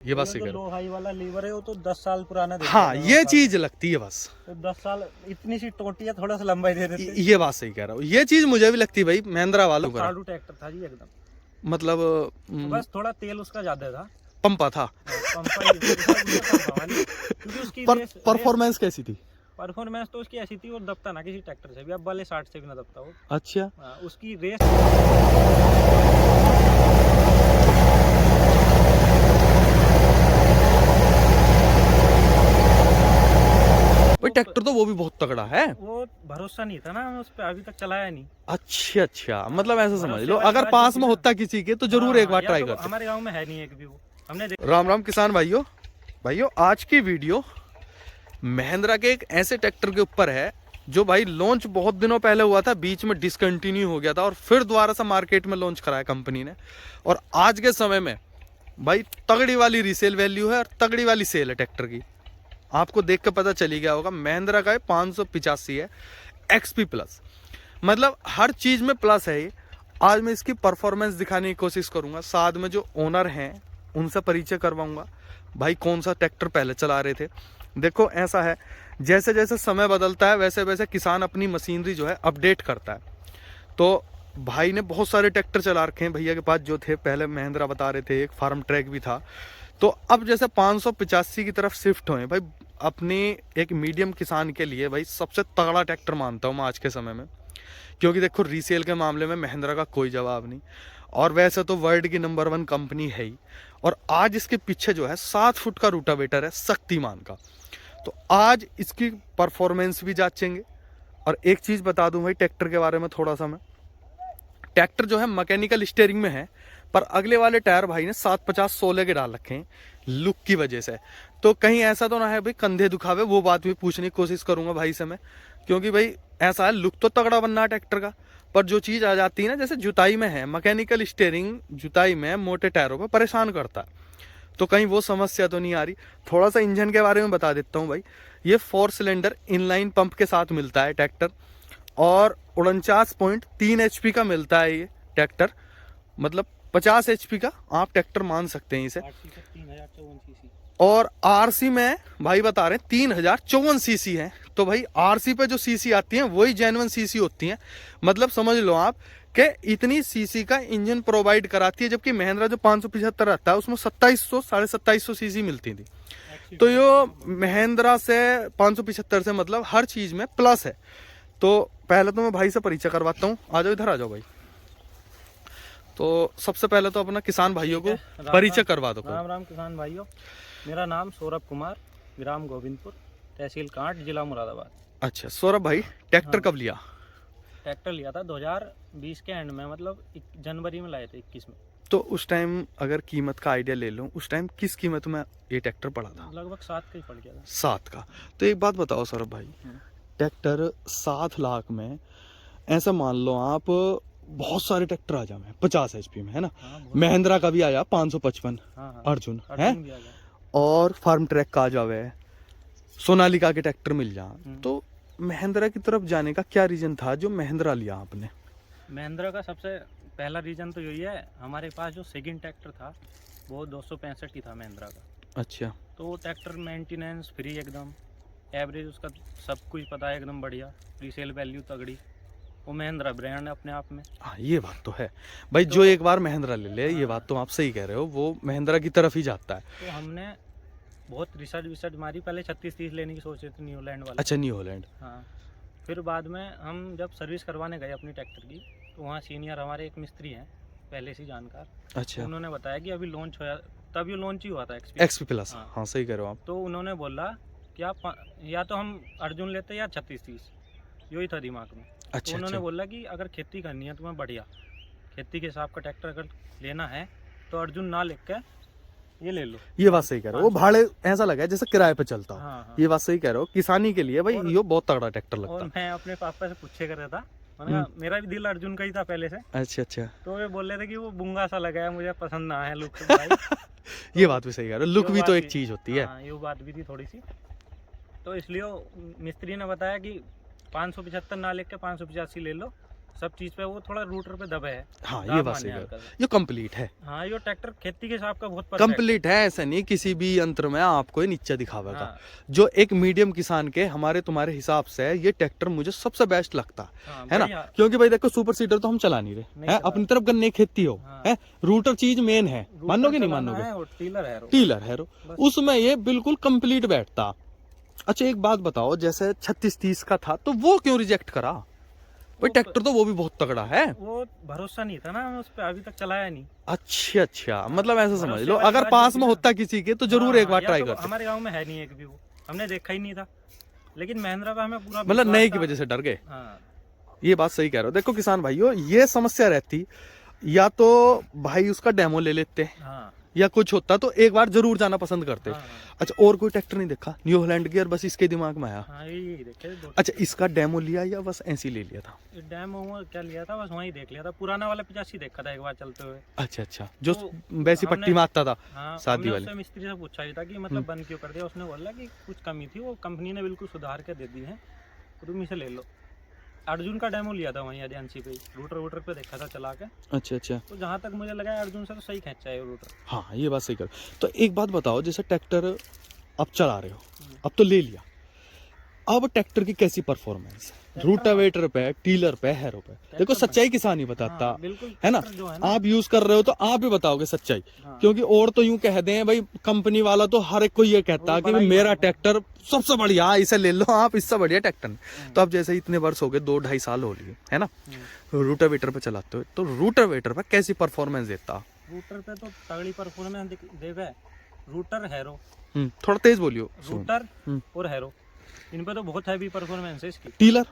ये बात सही जो कह रहे लो हाई वाला लीवर है वो तो 10 साल पुराना हो। दे हाँ देता है ये हमारे चीज लगती है बस। पास। तो 10 साल इतनी सी टोटी है, थोड़ा सा लंबा ही दे देते। ये बात सही कह रहा हूँ, ये चीज मुझे भी लगती है भाई महिंद्रा वालों का। साडू ट्रैक्टर था जी एकदम। मतलब बस थोड़ा तेल उसका ज्यादा था। पंपा था। पंपा ही पंपा वाली, क्योंकि उसकी रेस परफॉर्मेंस कैसी थी? परफॉर्मेंस तो उसकी ऐसी थी, वो दबता ना किसी ट्रैक्टर से भी, अब वाले 60 से भी ना दबता वो। अच्छा उसकी रेस भाई ट्रैक्टर तो वो भी बहुत तगड़ा है। वो भरोसा नहीं था ना, हमें उस पर अभी तक चलाया नहीं। अच्छा अच्छा, मतलब ऐसा समझ भरोसे लो वाली अगर बात पास जो में थी ना। होता किसी के तो जरूर एक बार या ट्राई तो करते। हमारे गांव में है नहीं एक भी वो, हमने राम राम किसान भाइयों। भाइयों आज की वीडियो महिंद्रा के एक ऐसे ट्रैक्टर के ऊपर है जो भाई लॉन्च बहुत दिनों पहले हुआ था, बीच में डिसकंटिन्यू हो गया था और फिर दोबारा से मार्केट में लॉन्च कराया कंपनी ने। और आज के समय में भाई तगड़ी वाली रीसेल वैल्यू है और तगड़ी वाली सेल है ट्रैक्टर की। आपको देख के पता चली गया होगा महिंद्रा का 585 है XP प्लस, मतलब हर चीज में प्लस है ये। आज मैं इसकी परफॉर्मेंस दिखाने की कोशिश करूंगा, साथ में जो ओनर हैं उनसे परिचय करवाऊंगा भाई कौन सा ट्रैक्टर पहले चला रहे थे। देखो ऐसा है, जैसे जैसे समय बदलता है वैसे वैसे किसान अपनी मशीनरी जो है अपडेट करता है। तो भाई ने बहुत सारे ट्रैक्टर चला रखे हैं भैया के पास, जो थे पहले महिंद्रा बता रहे थे, एक फार्म ट्रैक भी था। तो अब जैसे 585 की तरफ शिफ्ट हुए भाई, अपने एक मीडियम किसान के लिए भाई सबसे तगड़ा ट्रैक्टर मानता हूँ मैं आज के समय में। क्योंकि देखो रीसेल के मामले में महिंद्रा का कोई जवाब नहीं, और वैसे तो वर्ल्ड की नंबर 1 कंपनी है ही। और आज इसके पीछे जो है 7 फुट का रूटावेटर है शक्तिमान का। तो आज इसकी परफॉर्मेंस भी जांचेंगे। और एक चीज़ बता दूं भाई ट्रैक्टर के बारे में थोड़ा सा मैं, ट्रैक्टर जो है मैकेनिकल स्टीयरिंग में है, पर अगले वाले टायर भाई ने 750-16 के डाल रखे हैं लुक की वजह से। तो कहीं ऐसा तो ना है भाई कंधे दुखावे, वो बात भी पूछने की कोशिश करूंगा भाई से मैं। क्योंकि भाई ऐसा है, लुक तो तगड़ा बनना है ट्रैक्टर का, पर जो चीज़ आ जाती है ना, जैसे जुताई में है मैकेनिकल स्टीयरिंग, जुताई में मोटे टायरों पर परेशान करता है। तो कहीं वो समस्या तो नहीं आ रही। थोड़ा सा इंजन के बारे में बता देता हूँ भाई। ये 4 सिलेंडर इनलाइन पंप के साथ मिलता है ट्रैक्टर, और 49.3 HP का मिलता है ये ट्रैक्टर। मतलब 50 HP का आप ट्रैक्टर मान सकते हैं इसे। 3054 सीसी। और RC में भाई बता रहे हैं 3054 सीसी है। तो भाई RC पे जो सीसी आती है वही जेन्युइन सीसी होती है। मतलब समझ लो आप कि इतनी सीसी का इंजन प्रोवाइड कराती है, जबकि महिंद्रा जो 575 रहता है उसमें 2700 2750 सीसी मिलती थी। तो ये महिंद्रा से 575 से मतलब हर चीज में प्लस है। तो पहले तो मैं भाई से परिचय करवाता हूँ, आ जाओ इधर आ जाओ भाई। तो सबसे पहले तो अपना किसान भाइयों को परिचय करवा दो। राम राम किसान भाइयों, मेरा नाम सौरभ कुमार, ग्राम गोविंदपुर, तहसील कांट, जिला मुरादाबाद। अच्छा सौरभ भाई, ट्रैक्टर कब लिया? ट्रैक्टर लिया था 2020 के एंड में, मतलब जनवरी में लाए थे 21 में। तो उस टाइम अगर कीमत का आइडिया ले लूं, उस टाइम किस कीमत में ये ट्रैक्टर पड़ा था? लगभग 7 का ही पड़ गया था। 7 का। तो एक बात बताओ सौरभ भाई, ट्रैक्टर 7 लाख में, ऐसा मान लो आप बहुत सारे ट्रैक्टर आ जाए 50 HP में, है ना? महिंद्रा का भी आया 555, अर्जुन है, और फार्म ट्रैक का आ जावे, सोनालिका के ट्रैक्टर मिल जा। तो महिंद्रा की तरफ जाने का क्या रीजन था जो महिंद्रा लिया आपने? महिंद्रा का सबसे पहला रीजन तो यही है, हमारे पास जो सेकंड ट्रैक्टर था वो 265 ही था महिंद्रा का। अच्छा। तो ट्रैक्टर मेंटेनेंस फ्री एकदम, एवरेज उसका सब कुछ पता है एकदम बढ़िया, रीसेल वैल्यू तगड़ी, वो महिंद्रा ब्रांड है अपने आप में। हाँ ये बात तो है भाई, तो जो एक बार महिंद्रा ले ले, ये बात तो आप सही कह रहे हो, वो महिंद्रा की तरफ ही जाता है। तो हमने बहुत रिसर्च मारी, पहले 3630 लेने की सोचे थे, न्यू हॉलैंड वाला। अच्छा न्यू हॉलैंड। हाँ, फिर बाद में हम जब सर्विस करवाने गए अपनी ट्रैक्टर की, तो वहाँ सीनियर हमारे एक मिस्त्री हैं पहले से जानकार। अच्छा। तो उन्होंने बताया कि अभी लॉन्च होया, तब ये लॉन्च ही हुआ था XP प्लस। हाँ सही कह रहे हो आप। तो उन्होंने बोला कि आप या तो हम अर्जुन लेते या 3630, यही था दिमाग में। अच्छा। तो उन्होंने बोला कि अगर खेती करनी है तुम्हें बढ़िया, खेती के हिसाब का ट्रैक्टर अगर लेना है तो अर्जुन ना लेके ये ले लो। ये बात सही कह रहे हो, वो भाड़े ऐसा लगा जैसे किराए पे चलता हो। हाँ। ये बात सही कह रहे हो, किसानी के लिए भाई ये बहुत तगड़ा ट्रैक्टर लगता है। और मैं अपने पापा से पूछे कर रहा था, मेरा भी दिल अर्जुन का ही था पहले से। अच्छा अच्छा। तो वे बोल रहे थे कि वो बुंगा सा लगा है, मुझे पसंद ना है लुक भाई। ये बात भी सही कह रहे हो, लुक भी तो एक चीज होती है। ये बात भी थी थोड़ी सी, तो इसलिए मिस्त्री ने बताया कि 575 ना लेके 585 ले लो, सब चीज पे वो थोड़ा रूटर पे दबे है। हाँ ये दाब बात मारने सही है, हल्का सा। ये कंप्लीट है, हाँ ये ट्रैक्टर खेती के हिसाब का बहुत परफेक्ट कंप्लीट है, ऐसा नहीं किसी भी यंत्र में आपको ये नीचे दिखावेगा। हाँ। जो एक मीडियम किसान के हमारे तुम्हारे हिसाब से ये ट्रैक्टर मुझे सबसे बेस्ट लगता हाँ, है ना, बढ़िया। क्योंकि भाई देखो सुपर सीडर तो हम चला नहीं रहे नहीं हैं, चला अपनी तरफ गन्ने की खेती हो हाँ। है, रूटर चीज मेन है, मानोगे नहीं चलाना मानोगे, है और टीलर है टीलर है बस। उसमें ये बिल्कुल कंप्लीट बैठता। अच्छा एक बात बताओ, जैसे 3630 का था तो वो क्यों रिजेक्ट करा भाई, ट्रैक्टर तो वो भी बहुत तगड़ा है। वो भरोसा नहीं था ना, हमें उस पर अभी तक चलाया नहीं। अच्छा अच्छा, मतलब ऐसा समझ भरोसे लो वाली अगर बात पास जो में थी होता किसी के तो जरूर हाँ, एक बार या ट्राई तो करते, हमारे गांव में है नहीं एक भी, वो हमने देखा ही नहीं था, लेकिन महिंद्रा का हमें पूरा मतलब विश्वास नए की था। वजह से डर गए। हाँ ये बात सही कह रहे हो। देखो किसान भाइयों, ये समस्या रहती, या तो भाई उसका डेमो ले लेते हाँ या कुछ होता तो एक बार जरूर जाना पसंद करते। हाँ अच्छा और कोई ट्रैक्टर नहीं देखा न्यू हॉलैंड गियर, बस इसके दिमाग में आया। हाँ, यही देखे दो। अच्छा इसका डेमो लिया या बस ऐसे ही ले लिया था? डैम क्या लिया था, बस वहीं देख लिया था, पुराना वाला 85 देखा था एक बार चलते हुए। अच्छा अच्छा, जो तो वैसी हमने- पट्टी मारता था हाँ, शादी हमने वाली। उससे मिस्त्री से पूछा भी था कि मतलब बंद क्यों कर दिया, उसने बोला कि कुछ कमी थी, वो कंपनी ने बिल्कुल सुधार के दे दी है, तो तुम इसे ले लो। अर्जुन का डेमो लिया था वहीं एजेंसी पे, रूटर वूटर पे देखा था चला के, अच्छा अच्छा, तो जहाँ तक मुझे लगा अर्जुन से तो सही खींचा है वो रूटर। हाँ ये बात सही कर। तो एक बात बताओ, जैसे ट्रैक्टर अब चला रहे हो, अब तो ले लिया, अब ट्रैक्टर की कैसी परफॉर्मेंस है रूटावेटर पे, टीलर पे, हैरो पे? देखो सच्चाई किसान ही बताता हाँ, बिल्कुल है ना, जो है आप यूज कर रहे हो तो आप ही बताओगे सच्चाई। हाँ। क्योंकि और तो यूं कह दें भाई, कंपनी वाला तो हर एक को ये कहता है कि भाई मेरा ट्रैक्टर सबसे बढ़िया, इसे ले लो आप, इससे बढ़िया ट्रैक्टर। तो अब जैसे इतने वर्ष हो गए, 2-2.5 साल हो लिए है ना, रूटावेटर पे चलाते हो, तो रूटावेटर पे कैसी परफॉर्मेंस देता? रूटर पे तो तगड़ी परफॉर्मेंस देगा, रूटर हैरो, थोड़ा तेज बोलियो। रूटर और हैरो, इन पे तो बहुत हैवी परफॉर्मेंस है इसकी। टीलर,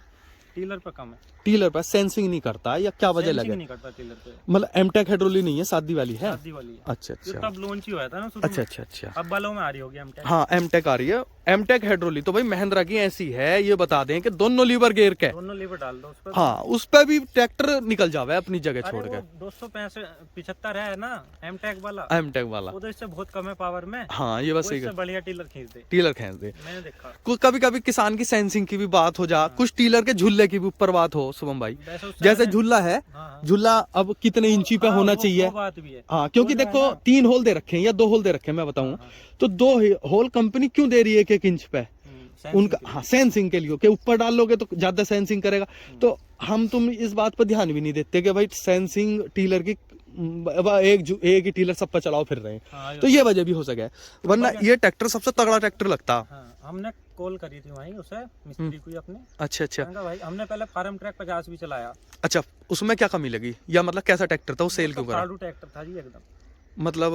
टीलर पे कम है, टीलर पर सेंसिंग नहीं करता या क्या वजह सेंसिंग लगे? नहीं करता टीलर पे, मतलब एमटेक हाइड्रोलिक नहीं है, सादी वाली है? शादी वाली है। अच्छा ये अच्छा तब लॉन्च ही हुआ था ना शुरू में। अच्छा अच्छा अच्छा, अब वालों में आ रही होगी एमटेक। हाँ एमटेक आ रही है। एमटेक हाइड्रोलिक तो भाई महिंद्रा की ऐसी है, ये बता दें कि दोनों लीवर गियर के, दोनों लीवर डाल दो उस पर। हाँ उस पर भी ट्रैक्टर निकल जावे अपनी जगह छोड़ के। 265 है ना एमटेक वाला, एमटेक वाला, वो तो इससे बहुत कम है पावर में। हाँ ये बात सही इससे कर, बढ़िया टीलर खींच दे, टीलर खींच दे। मैंने देखा। कभी कभी किसान की सेंसिंग की भी बात हो जा, कुछ टीलर के झुल्ले की भी ऊपर बात हो शुभम भाई, वैसे उससे जैसे मैंने- झुल्ला है, हाँ, झुल्ला अब कितने इंची पे हाँ, होना वो चाहिए, बात भी है। हाँ क्योंकि वो जो है देखो ना- 3 होल दे रखे हैं या 2 होल दे रखे हैं, मैं बताऊं हाँ, तो 2 होल कंपनी क्यों दे रही है 1-1 इंच पे? सेंसिंग उनका के लिए। हाँ सेंसिंग के लिए, कि ऊपर डाल लोगे तो ज्यादा सेंसिंग करेगा। तो हम तुम इस बात पर ध्यान भी नहीं देते कि भाई सेंसिंग टीलर की एक ही टीलर सब पर चलाओ फिर रहे हैं, हाँ, तो ये वजह भी हो सके, वरना ये ट्रैक्टर सबसे तगड़ा ट्रैक्टर लगता। हाँ, हमने कॉल करी थी वहीं उसे मिस्त्री को ही अपने, अच्छा अच्छा कहना भाई हमने पहले फार्म ट्रैक 50 भी चलाया, अच्छा, उसमें क्या कमी लगी या मतलब कैसा ट्रैक्टर था वो, सेल क्यों करा? फाड़ू ट्रैक्टर था जी एकदम, मतलब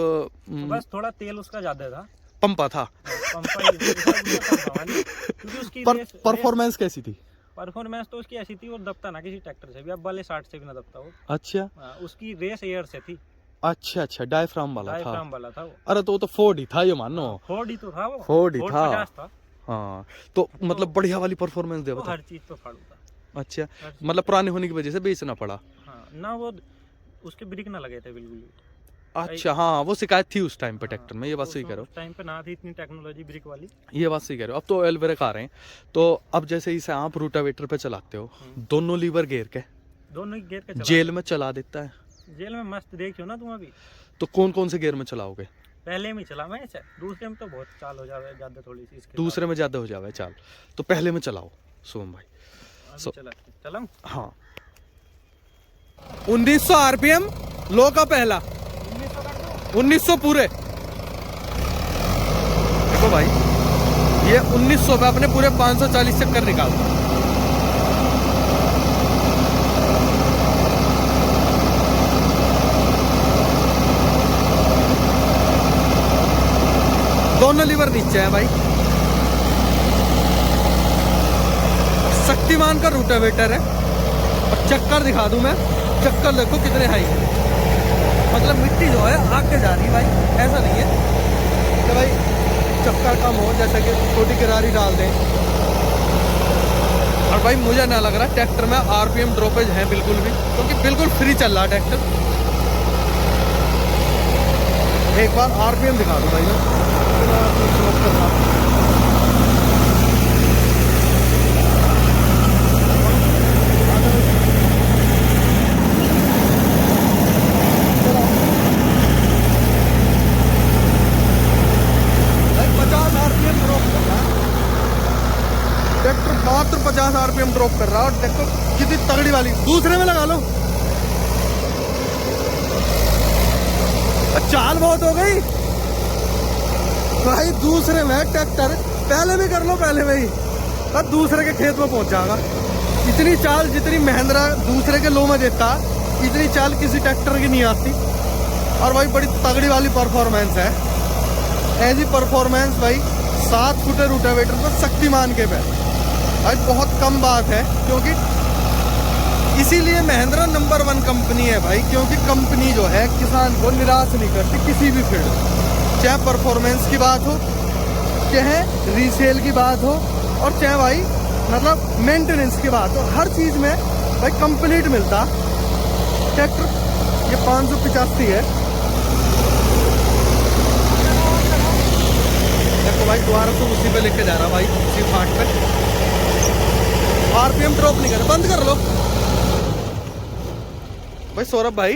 बस थोड़ा तेल उसका ज्यादा था, पंपा था, परफॉर्मेंस कैसी थी? परफॉर्मेंस तो उसकी ऐसी थी, वो दबता ना किसी ट्रैक्टर से भी, अब वाले 60 से भी ना दबता वो। अच्छा उसकी रेस एयर से थी, अच्छा अच्छा, डायफ्राम वाला था। डायफ्राम वाला था वो। अरे तो वो तो फोर्ड ही था ये मानो, फोर्ड ही तो था वो, फोर्ड ही फोर्ड था। 50 था, हाँ तो मतलब बढ़िया वाली परफॉर्मेंस दे वो बता। हर चीज पे फाड़ू था। अच्छा हर चीज मतलब पुराने होने की वजह से बेचना पड़ा। हाँ, ना वो उसके ब्रेक ना लगे थे बिल्कुल भी। अच्छा हाँ, वो शिकायत थी उस टाइम पे ट्रैक्टर में, ये बात तो सही कह रहे उस टाइम पे ना थी इतनी टेक्नोलॉजी ब्रेक वाली। हो, ये बात सही कह रहे हो। अब तो ऑयल ब्रेक आ रहे हैं, तो अब जैसे इसे आप रूटावेटर पे चलाते हो, दोनों लीवर गियर के, दोनों ही गियर के चला, जेल में चला देता है, जेल में मस्त देखियो ना तुम अभी। तो कौन कौन से गियर में चलाओगे? पहले में चला मैं ऐसे, दूसरे में तो बहुत चाल हो जावे ज्यादा थोड़ी सी इसके दूसरे में ज्यादा हो जावे चाल, तो पहले में चलाओ शुभम भाई। अभी चलाऊं? हाँ 1900 आरपीएम लो का पहला, 1900 पूरे। देखो भाई ये 1900 पे अपने पूरे 540 चक्कर निकालता। दोनों लीवर नीचे है भाई, शक्तिमान का रूटावेटर है। और चक्कर दिखा दूं मैं, चक्कर देखो कितने हाई है, मतलब मिट्टी जो है आग के जा रही है भाई, ऐसा नहीं है कि भाई चक्कर कम हो, जैसे कि छोटी किरारी डाल दें। और भाई मुझे ना लग रहा ट्रैक्टर में आरपीएम ड्रॉपेज है बिल्कुल भी, क्योंकि बिल्कुल फ्री चल रहा ट्रैक्टर। एक बार आरपीएम दिखा दो भाई, मात्र 50 RPM ड्रॉप कर रहा है। और देखो कितनी तगड़ी वाली, दूसरे में लगा लो। चाल बहुत हो गई भाई, दूसरे में ट्रैक्टर, पहले भी कर लो, पहले में ही और दूसरे के खेत में पहुंच जाएगा। इतनी चाल जितनी महिंद्रा दूसरे के लो में देता, इतनी चाल किसी ट्रैक्टर की नहीं आती। और भाई बड़ी तगड़ी वाली परफॉर्मेंस है, ऐसी परफॉर्मेंस भाई 7 फुटे रोटावेटर पर शक्तिमान के पे भाई बहुत कम बात है, क्योंकि इसीलिए महिंद्रा नंबर 1 कंपनी है भाई। क्योंकि कंपनी जो है किसान को निराश नहीं करती किसी भी फील्ड, चाहे परफॉर्मेंस की बात हो, चाहे रीसेल की बात हो, और चाहे भाई मतलब मेंटेनेंस की बात हो, हर चीज़ में भाई कंप्लीट मिलता ट्रैक्टर। ये 585 है। देखो भाई दोबारा तो उसी पे लेके जा रहा भाई, उसी फाट पे। RPM ड्रॉप नहीं करे, बंद कर लो भाई। सौरभ भाई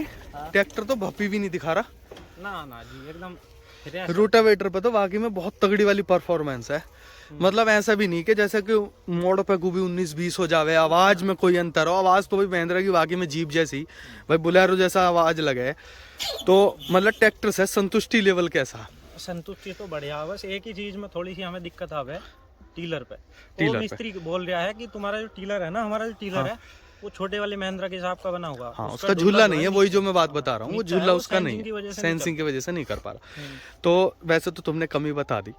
ट्रैक्टर तो भप्पी भी नहीं दिखा रहा ना जी, एकदम रोटावेटर पे तो वाकई में बहुत तगड़ी वाली परफॉर्मेंस है। मतलब ऐसा भी नहीं कि जैसे कि मोड़ पे को भी 19-20 हो जावे, आवाज में कोई अंतर हो। आवाज तो भाई महिंद्रा की वाकई में जीप जैसी, भाई बुलेरो जैसा आवाज लगे। तो मतलब ट्रैक्टर से संतुष्टि लेवल कैसा? संतुष्टि तो बढ़िया, बस एक ही चीज में थोड़ी सी हमें दिक्कत आवे, टीलर पे। तो मिस्त्री बोल रहा है कि तुम्हारा जो टीलर है ना, हमारा जो टीलर है वो छोटे वाले महिंद्रा के हिसाब का बना होगा। हाँ, उसका झूला नहीं है, वही जो मैं बात बता रहा हूँ, वो झूला उसका नहीं है, सेंसिंग की वजह से नहीं कर पा रहा। तो वैसे तो तुमने कमी बता दी।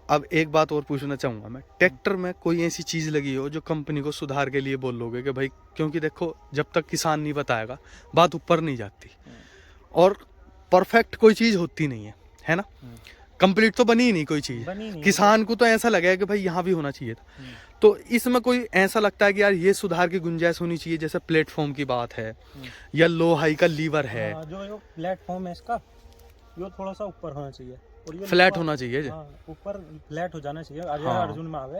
अब एक बात और पूछना चाहूंगा मैं, ट्रैक्टर में कोई ऐसी चीज लगी हो जो कंपनी को सुधार के लिए बोल लोगे कि भाई, क्योंकि देखो जब तक किसान नहीं बताएगा बात ऊपर नहीं जाती, और परफेक्ट कोई चीज होती नहीं है ना। कंप्लीट तो बनी ही नहीं कोई चीज, किसान को तो ऐसा लगेगा कि भाई यहाँ भी होना चाहिए था। तो इसमें कोई ऐसा लगता है कि यार ये सुधार की गुंजाइश होनी चाहिए, जैसे प्लेटफॉर्म की बात है या लो हाई का लीवर है। जो प्लेटफॉर्म है इसका, ये थोड़ा सा ऊपर होना चाहिए, और ये फ्लैट होना चाहिए, ऊपर फ्लैट हो जाना चाहिए। अर्जुन में आवे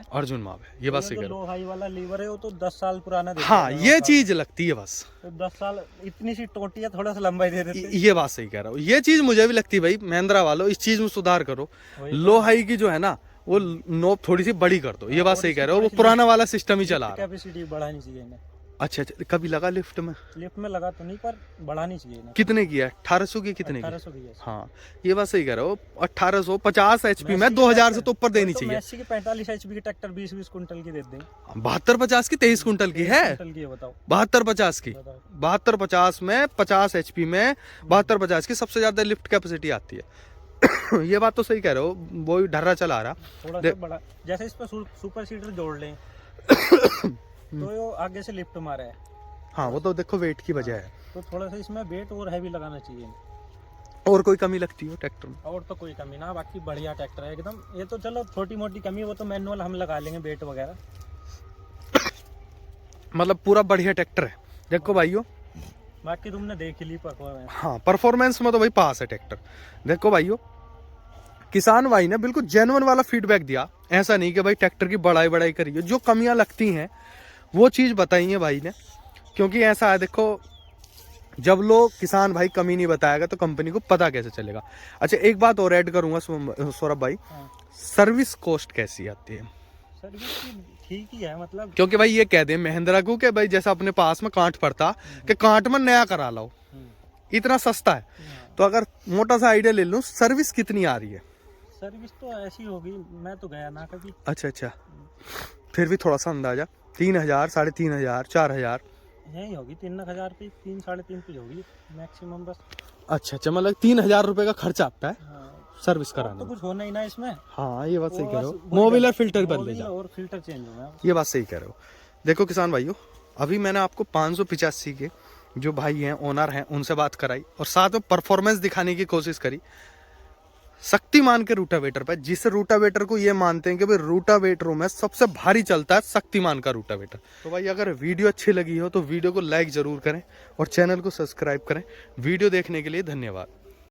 ये बात सही कह रहे हो। लो हाई वाला लीवर है वो तो 10 साल पुराना। हाँ, ये चीज लगती है बस, तो 10 साल इतनी सी टोटी है, थोड़ा सा लंबाई दे देते। ये बात सही कह रहा हूँ, ये चीज मुझे भी लगती है भाई। महिंद्रा वालों इस चीज में सुधार करो, लो हाई की जो है ना वो नोब थोड़ी सी बड़ी कर दो। ये बात सही कह रहे हो, वो पुराना वाला सिस्टम ही चला रहा है। कैपेसिटी बढ़ानी चाहिए इन्हें। अच्छा, कभी लगा लिफ्ट में? लिफ्ट में लगा तो नहीं, पर बढ़ानी चाहिए इन्हें। कितने की है? 1800 की? कितने की? 1800 की है। हाँ, ये बात सही कह रहे हो। 1800 50 HP में 2000 से तो ऊपर देनी चाहिए। मैसी की 45 HP की ट्रैक्टर 20-20 कुंटल की दे दें। 72-50 की 23 कुंटल की है? 72-50 की, 72-50 में 50 HP में 72-50 की सबसे ज्यादा लिफ्ट कैपेसिटी आती है। ये बात तो सही कह रहे हो, वो ढर्रा चला रहा थोड़ा सा बड़ा। जैसे इस पर सुपर सीडर जोड़ लें तो ये आगे से लिफ्ट मारा है। हाँ, वो तो देखो वेट की वजह है, तो थोड़ा सा इसमें वेट और हैवी लगाना चाहिए। और कोई कमी लगती हो ट्रैक्टर में? और तो कोई कमी ना, बाकी बढ़िया ट्रैक्टर है एकदम। ये तो चलो छोटी मोटी कमी, वो तो मैनुअल हम लगा लेंगे, वेट वगैरह। मतलब पूरा बढ़िया ट्रैक्टर है। देखो भाइयों, बाकी तुमने देख ली परफॉर्मेंस। हाँ, परफॉर्मेंस में तो भाई पास है ट्रैक्टर। देखो भाइयों, किसान भाई ने बिल्कुल जेन्युइन वाला फीडबैक दिया। ऐसा नहीं कि भाई ट्रैक्टर की बढ़ाई करी है, जो कमियां लगती हैं वो चीज़ बताई है भाई ने। क्योंकि ऐसा है, देखो जब लोग किसान भाई कमी नहीं बताएगा तो कंपनी को पता कैसे चलेगा। अच्छा, एक बात और ऐड करूंगा सौरभ भाई, सर्विस कॉस्ट कैसी आती है? सर्विस ठीक ही है, मतलब क्योंकि भाई ये कह दे महिंद्रा को कि भाई जैसा अपने पास में कांट पड़ता कि कांट में नया करा लो, इतना सस्ता है। तो अगर मोटा सा आइडिया ले लूं, सर्विस कितनी आ रही है? सर्विस तो ऐसी होगी, मैं तो गया ना कभी। अच्छा, फिर भी थोड़ा सा अंदाजा, 3000, 3500, 4000 यही होगी। 3,000 की, 3-3.5 की होगी मैक्सिमम बस। अच्छा, मतलब 3000 रुपए का खर्चा आता है सर्विस कराने। तो कुछ होना ही ना इसमें। हाँ, ये बात सही कह रहे हो, मोबिल और फिल्टर बदले जाओ, और फिल्टर चेंज होगा। ये बात सही कह रहे हो। देखो किसान भाइयों, अभी मैंने आपको 585 के जो भाई हैं, ओनर हैं, उनसे बात कराई और साथ में परफॉर्मेंस दिखाने की कोशिश करी शक्तिमान के रूटावेटर पे, जिस रूटावेटर को ये मानते हैं कि भाई रूटावेटरों में सबसे भारी चलता है शक्तिमान का रूटावेटर। तो भाई अगर वीडियो अच्छी लगी हो तो वीडियो को लाइक जरूर करें और चैनल को सब्सक्राइब करें। वीडियो देखने के लिए धन्यवाद।